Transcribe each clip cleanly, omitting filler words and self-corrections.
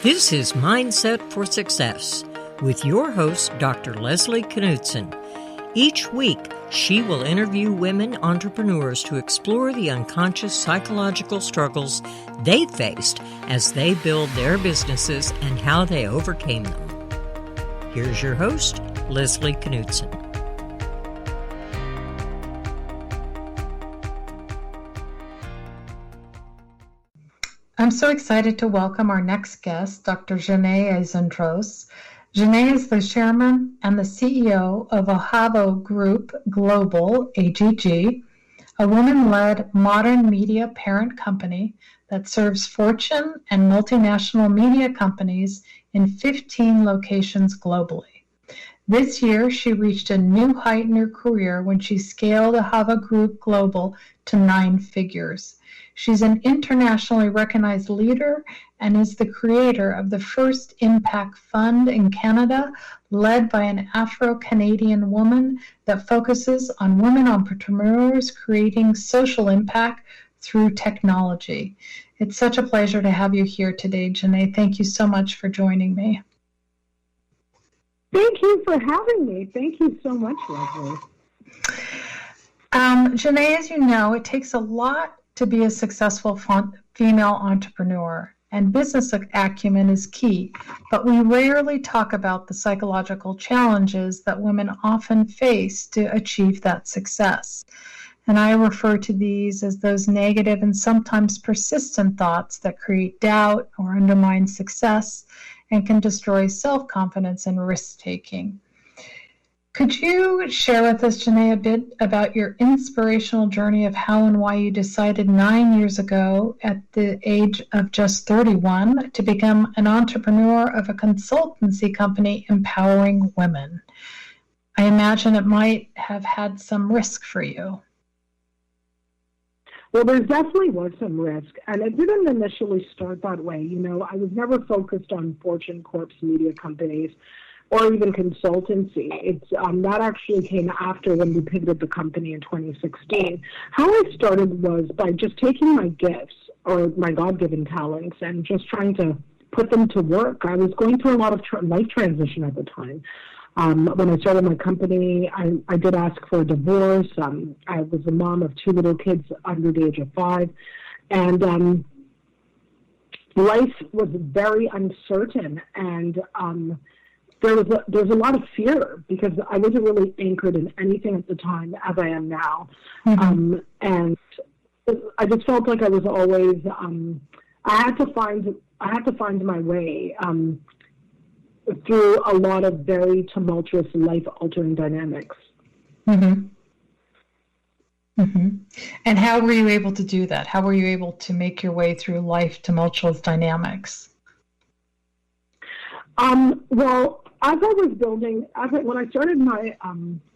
This is Mindset for Success with your host, Dr. Leslie Knudsen. Each week, she will interview women entrepreneurs to explore the unconscious psychological struggles they faced as they build their businesses and how they overcame them. Here's your host, Leslie Knudsen. I'm so excited to welcome our next guest, Dr. Aizenstros. Janae is the chairman and the CEO of Ahava Group Global, AGG, a woman-led modern media parent company that serves Fortune and multinational media companies in 15 locations globally. This year, she reached a new height in her career when she scaled Ahava Group Global to 9 figures. She's an internationally recognized leader and is the creator of the first impact fund in Canada, led by an Afro-Canadian woman that focuses on women entrepreneurs creating social impact through technology. It's such a pleasure to have you here today, Janae. Thank you so much for joining me. Thank you for having me. Thank you so much, Leslie. Janae, as you know, it takes a lot to be a successful female entrepreneur, and business acumen is key, but we rarely talk about the psychological challenges that women often face to achieve that success. And I refer to these as those negative and sometimes persistent thoughts that create doubt or undermine success and can destroy self-confidence and risk-taking. Could you share with us, Janae, a bit about your inspirational journey of how and why you decided 9 years ago at the age of just 31 to become an entrepreneur of a consultancy company empowering women? I imagine it might have had some risk for you. Well, there definitely was some risk, and it didn't initially start that way. You know, I was never focused on Fortune Corp's media companies or even consultancy. It's that actually came after when we pivoted the company in 2016. How I started was by just taking my gifts or my God-given talents and just trying to put them to work. I was going through a lot of life transition at the time. When I started my company, I did ask for a divorce. I was a mom of 2 little kids under the age of 5. And life was very uncertain, and there's a lot of fear because I wasn't really anchored in anything at the time as I am now. Mm-hmm. And I just felt like I was always, I had to find my way through a lot of very tumultuous life-altering dynamics. Mm-hmm. Mm-hmm. And how were you able to do that? How were you able to make your way through life tumultuous dynamics? Well, as I was building, when I started my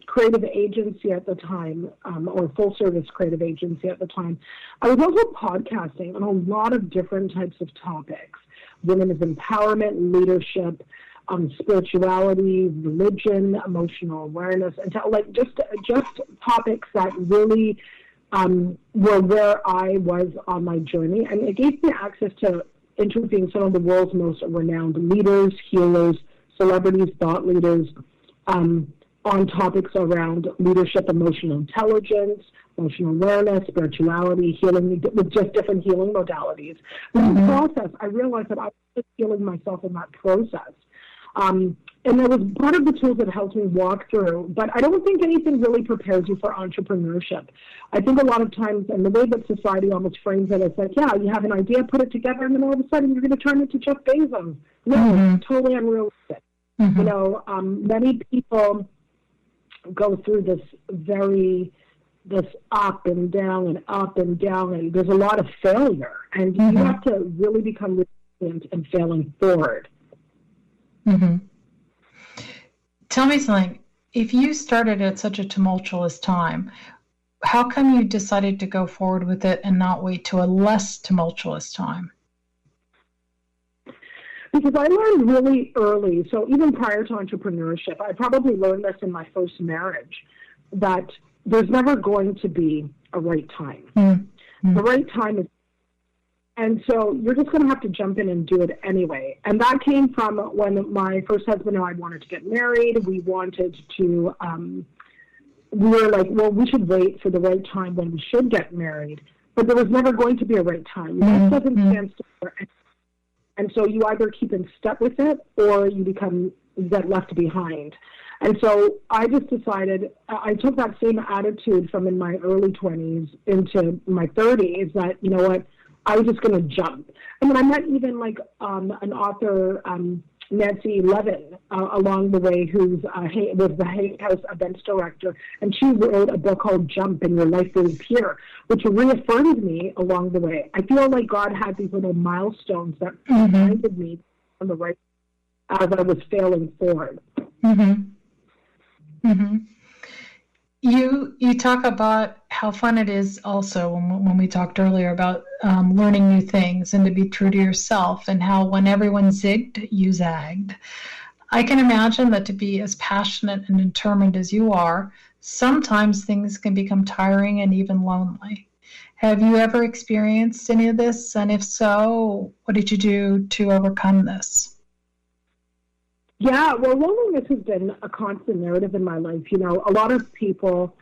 creative agency at the time, or full-service creative agency at the time, I was also podcasting on a lot of different types of topics: women's empowerment, leadership, spirituality, religion, emotional awareness, and just topics that really were where I was on my journey, and it gave me access to interviewing some of the world's most renowned leaders, healers, celebrities, thought leaders, on topics around leadership, emotional intelligence, emotional awareness, spirituality, healing, with just different healing modalities. In the process, I realized that I was just healing myself in that process. And there was part of the tools that helped me walk through, but I don't think anything really prepares you for entrepreneurship. I think a lot of times, and the way that society almost frames it, it's like, yeah, you have an idea, put it together, and then all of a sudden you're going to turn it to Jeff Bezos. No, it's totally unrealistic. Mm-hmm. You know, many people go through this up and down and up and down, and there's a lot of failure, and you have to really become resilient and failing forward. Mm-hmm. Tell me something. If you started at such a tumultuous time, how come you decided to go forward with it and not wait to a less tumultuous time? Because I learned really early, so even prior to entrepreneurship, I probably learned this in my first marriage, that there's never going to be a right time. Mm-hmm. The right time is And so you're just going to have to jump in and do it anyway. And that came from when my first husband and I wanted to get married. We wanted to, we were like, well, we should wait for the right time when we should get married. But there was never going to be a right time. Life doesn't stand still for anything. And so you either keep in step with it or you get left behind. And so I just decided, I took that same attitude from in my early 20s into my 30s that, you know what, I was just going to jump. I mean, I met even like an author, Nancy Levin, along the way, who was the Hay House events director, and she wrote a book called Jump and Your Life Will Appear, which reaffirmed me along the way. I feel like God had these little milestones that reminded me on the right as I was failing forward. You talk about how fun it is also when we talked earlier about learning new things and to be true to yourself, and how when everyone zigged, you zagged. I can imagine that to be as passionate and determined as you are, sometimes things can become tiring and even lonely. Have you ever experienced any of this? And if so, what did you do to overcome this? Yeah, well, loneliness has been a constant narrative in my life. You know, a lot of people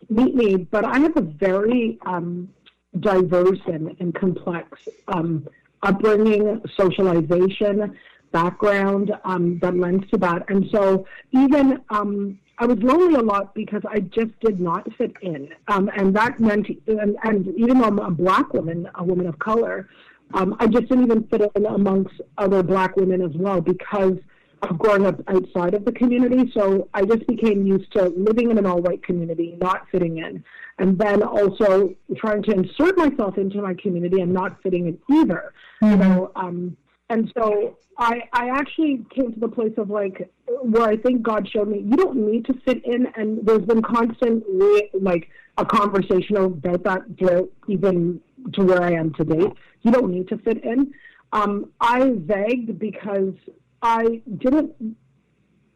meet me, but I have a very diverse and complex upbringing, socialization, background that lends to that. And so even I was lonely a lot because I just did not fit in. And that meant, and even though I'm a Black woman, a woman of color, I just didn't even fit in amongst other Black women as well because of growing up outside of the community. So I just became used to living in an all-white community, not fitting in, and then also trying to insert myself into my community and not fitting in either. You know, and so I actually came to the place of like where I think God showed me you don't need to fit in, and there's been constant like a conversation about that throughout even to where I am today. You don't need to fit in. I zagged because I didn't,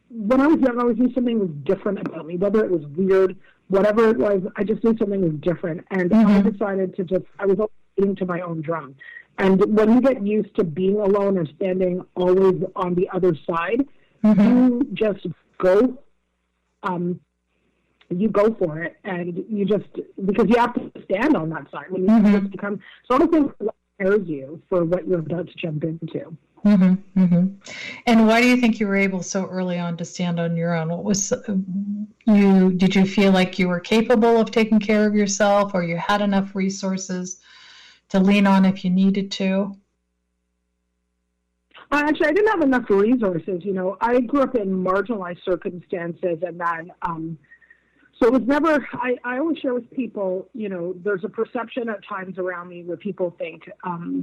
when I was young, I always knew something was different about me, whether it was weird, whatever it was, I just knew something was different. And I decided to I was beating to my own drum. And when you get used to being alone or standing always on the other side, you just go, you go for it. And you just, because you have to stand on that side. When you just become, sort of thing prepares you for what you're about to jump into. And why do you think you were able so early on to stand on your own? What was did you feel like you were capable of taking care of yourself, or you had enough resources to lean on if you needed to? Actually, I didn't have enough resources. You know, I grew up in marginalized circumstances, and then so it was never, I always share with people, you know, there's a perception at times around me where people think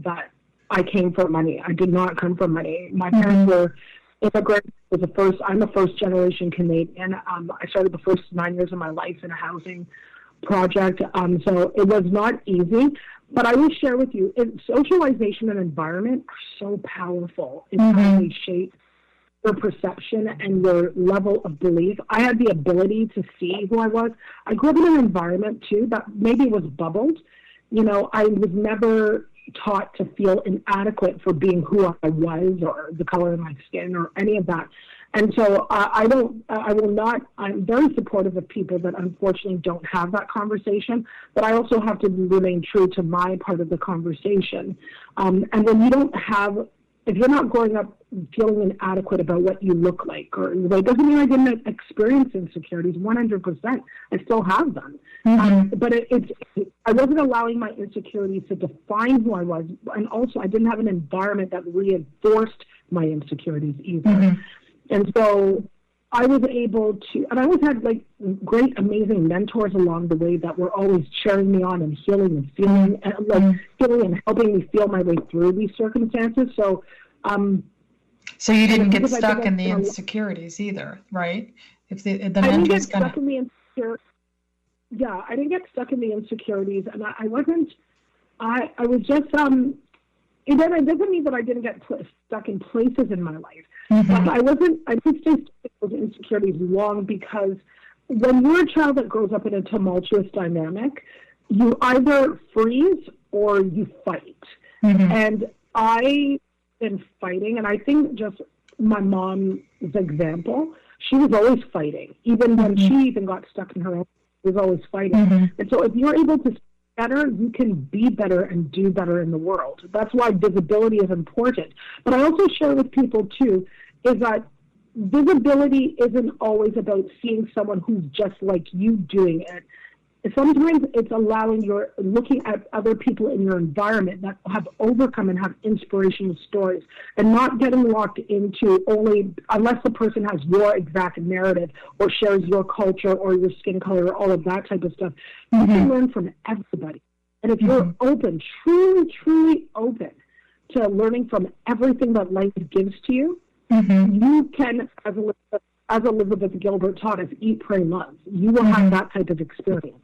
that I came from money. I did not come from money. My parents were immigrants. I'm a first generation Canadian. I started the first 9 years of my life in a housing project. So it was not easy, but I will share with you, socialization and environment are so powerful in how they shape your perception and your level of belief. I had the ability to see who I was. I grew up in an environment too that maybe was bubbled. You know, I was never taught to feel inadequate for being who I was or the color of my skin or any of that. And so I'm very supportive of people that unfortunately don't have that conversation, but I also have to remain true to my part of the conversation. And when you don't have, if you're not growing up feeling inadequate about what you look like, or it doesn't mean I didn't experience insecurities, 100%. I still have them. But I wasn't allowing my insecurities to define who I was. And also I didn't have an environment that reinforced my insecurities either. And so I was able to, and I always had like great, amazing mentors along the way that were always cheering me on and healing and feeling, and like feeling and helping me feel my way through these circumstances. So, so you didn't get stuck in the insecurities either, right? If the mentors kind of. Yeah, I didn't get stuck in the insecurities, and I wasn't. I was just. It doesn't mean that I didn't get stuck in places in my life. But I didn't stay stuck in those insecurities long, because when you're a child that grows up in a tumultuous dynamic, you either freeze or you fight. And I've been fighting, and I think just my mom's example, she was always fighting. Even when she even got stuck in her own, she was always fighting. And so if you're able to better, you can be better and do better in the world. That's why visibility is important. But I also share with people too, is that visibility isn't always about seeing someone who's just like you doing it. Sometimes it's looking at other people in your environment that have overcome and have inspirational stories, and not getting locked into only, unless the person has your exact narrative or shares your culture or your skin color or all of that type of stuff. You can learn from everybody. And if you're open, truly, truly open to learning from everything that life gives to you, you can, as Elizabeth Gilbert taught us, eat, pray, love. You will have that type of experience.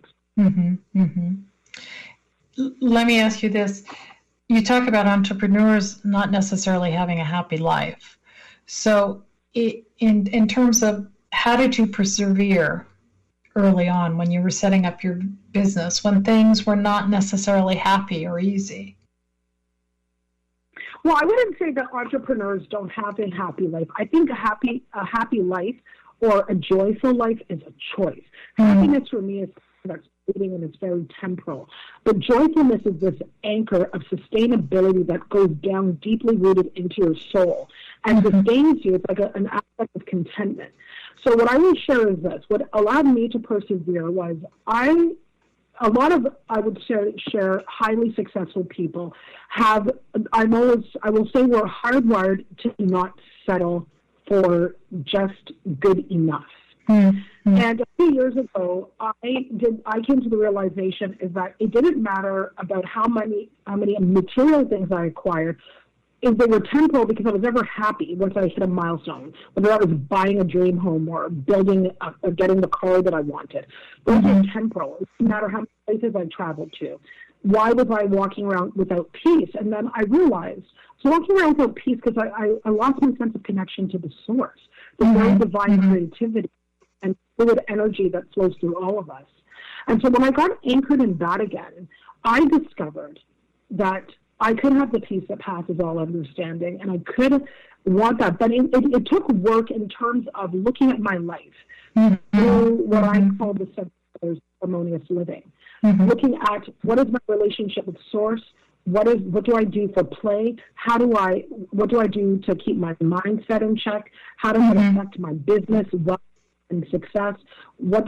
Let me ask you this. You talk about entrepreneurs not necessarily having a happy life. So in terms of how did you persevere early on when you were setting up your business, when things were not necessarily happy or easy? Well, I wouldn't say that entrepreneurs don't have a happy life. I think a happy life or a joyful life is a choice. Happiness for me is that's fleeting and it's very temporal. But joyfulness is this anchor of sustainability that goes down deeply rooted into your soul and sustains you. It's like an aspect of contentment. So what I will share is this. What allowed me to persevere was I would share highly successful people I will say we're hardwired to not settle for just good enough. And a few years ago, I came to the realization is that it didn't matter about how many material things I acquired, if they were temporal, because I was never happy once I hit a milestone, whether I was buying a dream home or getting the car that I wanted. Those were temporal. It didn't matter how many places I traveled to. Why was I walking around without peace? And then I realized, so walking around without peace because I lost my sense of connection to the source, the very divine creativity and fluid energy that flows through all of us. And so when I got anchored in that again, I discovered that I could have the peace that passes all understanding, and I could want that. But it took work in terms of looking at my life through what I call the 7 pillars of harmonious living. Looking at what is my relationship with source, what do I do for play, what do I do to keep my mindset in check, how does it affect my business, wealth, and success, what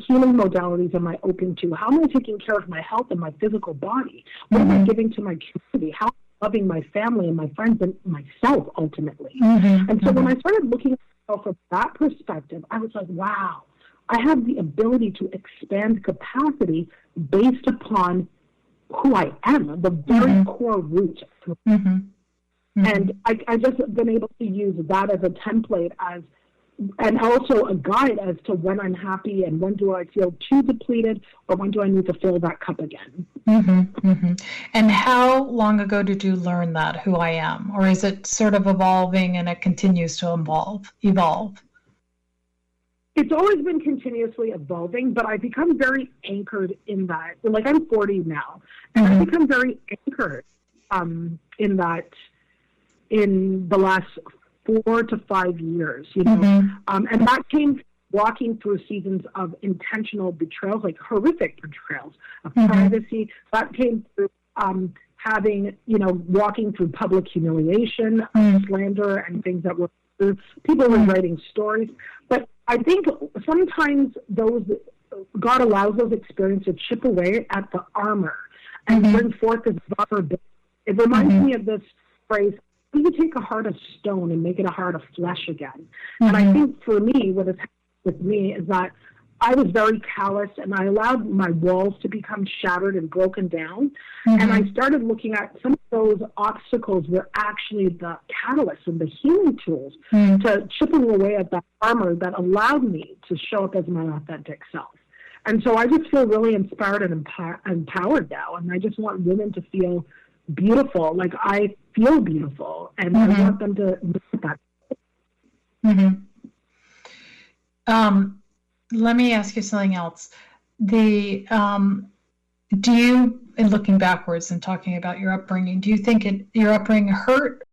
healing modalities am I open to, how am I taking care of my health and my physical body, what am I giving to my community, how am I loving my family and my friends and myself ultimately. And so when I started looking at myself from that perspective, I was like, wow, I have the ability to expand capacity based upon who I am, the very core root. And I just been able to use that as a template and also a guide as to when I'm happy and when do I feel too depleted or when do I need to fill that cup again. And how long ago did you learn that, who I am? Or is it sort of evolving and it continues to evolve? It's always been continuously evolving, but I've become very anchored in that. Like I'm 40 now, and I've become very anchored in that in the last 4 to 5 years, and that came walking through seasons of intentional betrayals, like horrific betrayals of privacy. That came through having, walking through public humiliation, slander, and things that were through. People were writing stories, but I think sometimes God allows those experiences to chip away at the armor and bring forth this vulnerability. It reminds me of this phrase, you take a heart of stone and make it a heart of flesh again. And I think for me, what has happened with me is that I was very callous and I allowed my walls to become shattered and broken down. And I started looking at some of those obstacles were actually the catalysts and the healing tools to chipping away at that armor that allowed me to show up as my authentic self. And so I just feel really inspired and empowered now. And I just want women to feel beautiful. Like I feel beautiful and I want them to look at that. Let me ask you something else. do you, in looking backwards and talking about your upbringing, do you think your upbringing hurt